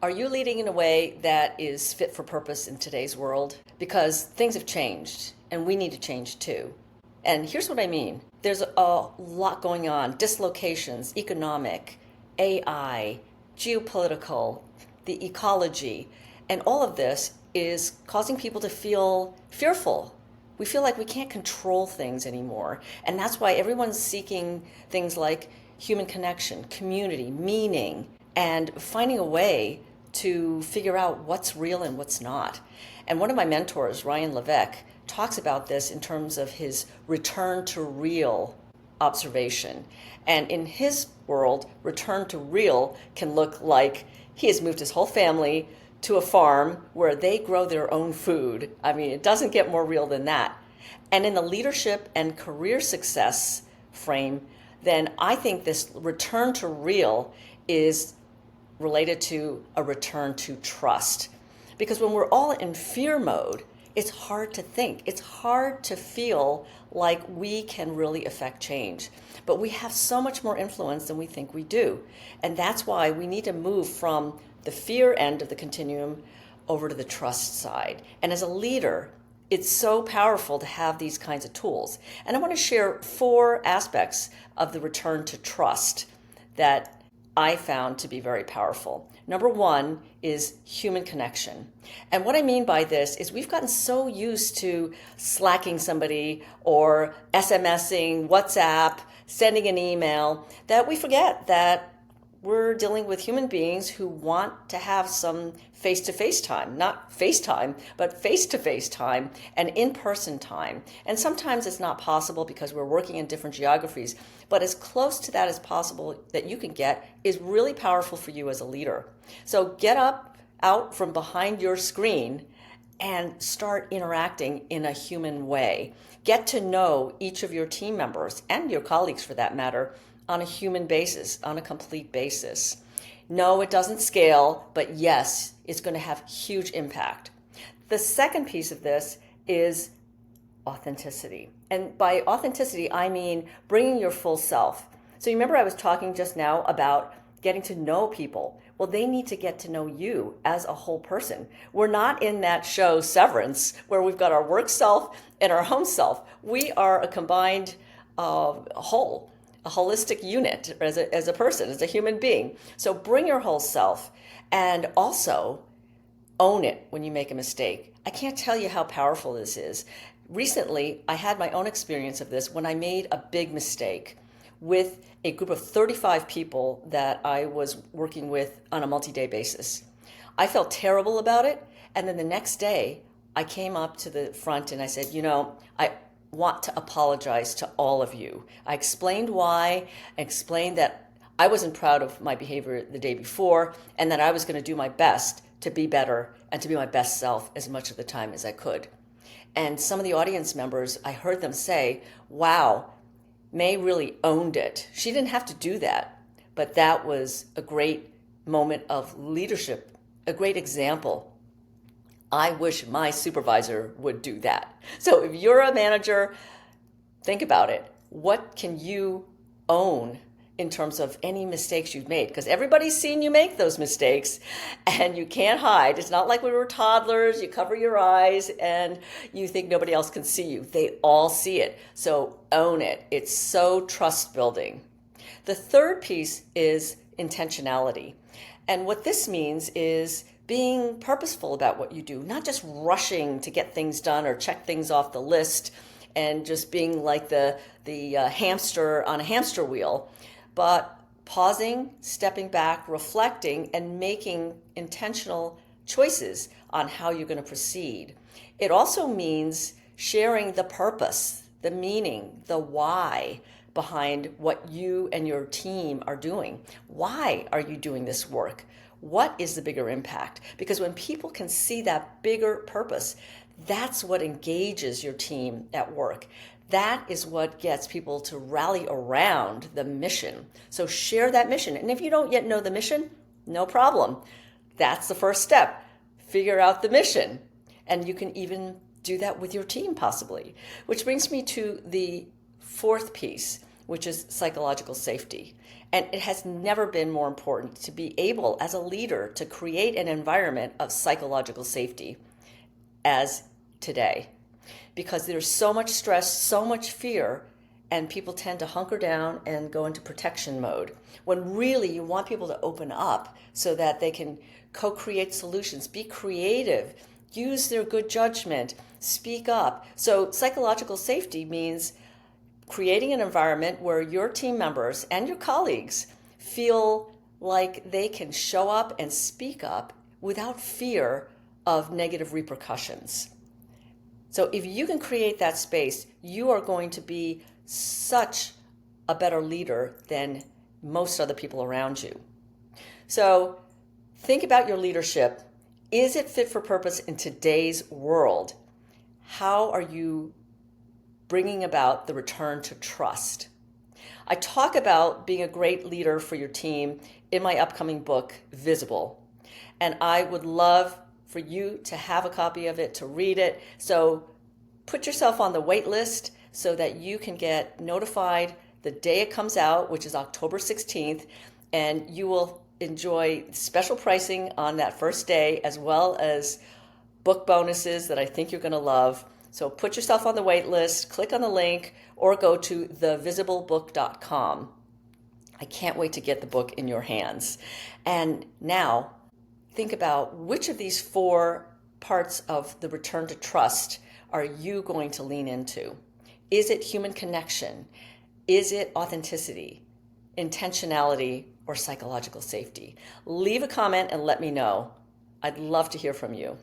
Are you leading in a way that is fit for purpose in today's world? Because things have changed and we need to change too. And here's what I mean. There's a lot going on, dislocations, economic, AI, geopolitical, the ecology, and all of this is causing people to feel fearful. We feel like we can't control things anymore. And that's why everyone's seeking things like human connection, community, meaning, and finding a way to figure out what's real and what's not. And one of my mentors, Ryan Levesque, talks about this in terms of his return to real observation. And in his world, return to real can look like he has moved his whole family to a farm where they grow their own food. I mean, it doesn't get more real than that. And in the leadership and career success frame, then I think this return to real is related to a return to trust. Because when we're all in fear mode, it's hard to think. It's hard to feel like we can really affect change. But we have so much more influence than we think we do. And that's why we need to move from the fear end of the continuum over to the trust side. And as a leader, it's so powerful to have these kinds of tools. And I want to share 4 aspects of the return to trust that I found to be very powerful. Number 1 is human connection. And what I mean by this is we've gotten so used to slacking somebody or SMSing, WhatsApp, sending an email that we forget that we're dealing with human beings who want to have some face-to-face time, not FaceTime, but face-to-face time and in-person time. And sometimes it's not possible because we're working in different geographies, but as close to that as possible that you can get is really powerful for you as a leader. So get up out from behind your screen and start interacting in a human way. Get to know each of your team members and your colleagues for that matter on a human basis, on a complete basis. No, it doesn't scale, but yes, it's going to have huge impact. The second piece of this is authenticity. And by authenticity, I mean bringing your full self. So you remember I was talking just now about getting to know people. Well, they need to get to know you as a whole person. We're not in that show Severance where we've got our work self and our home self. We are a combined whole, a holistic unit as a person, as a human being. So bring your whole self and also own it when you make a mistake. I can't tell you how powerful this is. Recently, I had my own experience of this when I made a big mistake with a group of 35 people that I was working with on a multi-day basis. I felt terrible about it. And then the next day, I came up to the front and I said, I want to apologize to all of you. I explained why, I explained that I wasn't proud of my behavior the day before and that I was going to do my best to be better and to be my best self as much of the time as I could. And some of the audience members, I heard them say, wow, May really owned it. She didn't have to do that, but that was a great moment of leadership, a great example. I wish my supervisor would do that. So if you're a manager, think about it. What can you own in terms of any mistakes you've made? Because everybody's seen you make those mistakes and you can't hide. It's not like we were toddlers, you cover your eyes and you think nobody else can see you. They all see it. So own it. It's so trust building. The third piece is intentionality. And what this means is being purposeful about what you do, not just rushing to get things done or check things off the list and just being like the hamster on a hamster wheel, but pausing, stepping back, reflecting, and making intentional choices on how you're going to proceed. It also means sharing the purpose, the meaning, the why behind what you and your team are doing. Why are you doing this work? What is the bigger impact? Because when people can see that bigger purpose, that's what engages your team at work. That is what gets people to rally around the mission. So share that mission. And if you don't yet know the mission, no problem. That's the first step. Figure out the mission. And you can even do that with your team possibly. Which brings me to the fourth piece, which is psychological safety. And it has never been more important to be able, as a leader, to create an environment of psychological safety as today. Because there's so much stress, so much fear, and people tend to hunker down and go into protection mode. When really you want people to open up so that they can co-create solutions, be creative, use their good judgment, speak up. So psychological safety means creating an environment where your team members and your colleagues feel like they can show up and speak up without fear of negative repercussions. So if you can create that space, you are going to be such a better leader than most other people around you. So think about your leadership. Is it fit for purpose in today's world? How are you bringing about the return to trust? I talk about being a great leader for your team in my upcoming book, Visible. And I would love for you to have a copy of it, to read it. So put yourself on the wait list so that you can get notified the day it comes out, which is October 16th, and you will enjoy special pricing on that first day, as well as book bonuses that I think you're going to love. So put yourself on the wait list, click on the link, or go to thevisiblebook.com. I can't wait to get the book in your hands. And now, think about which of these 4 parts of the return to trust are you going to lean into? Is it human connection? Is it authenticity, intentionality, or psychological safety? Leave a comment and let me know. I'd love to hear from you.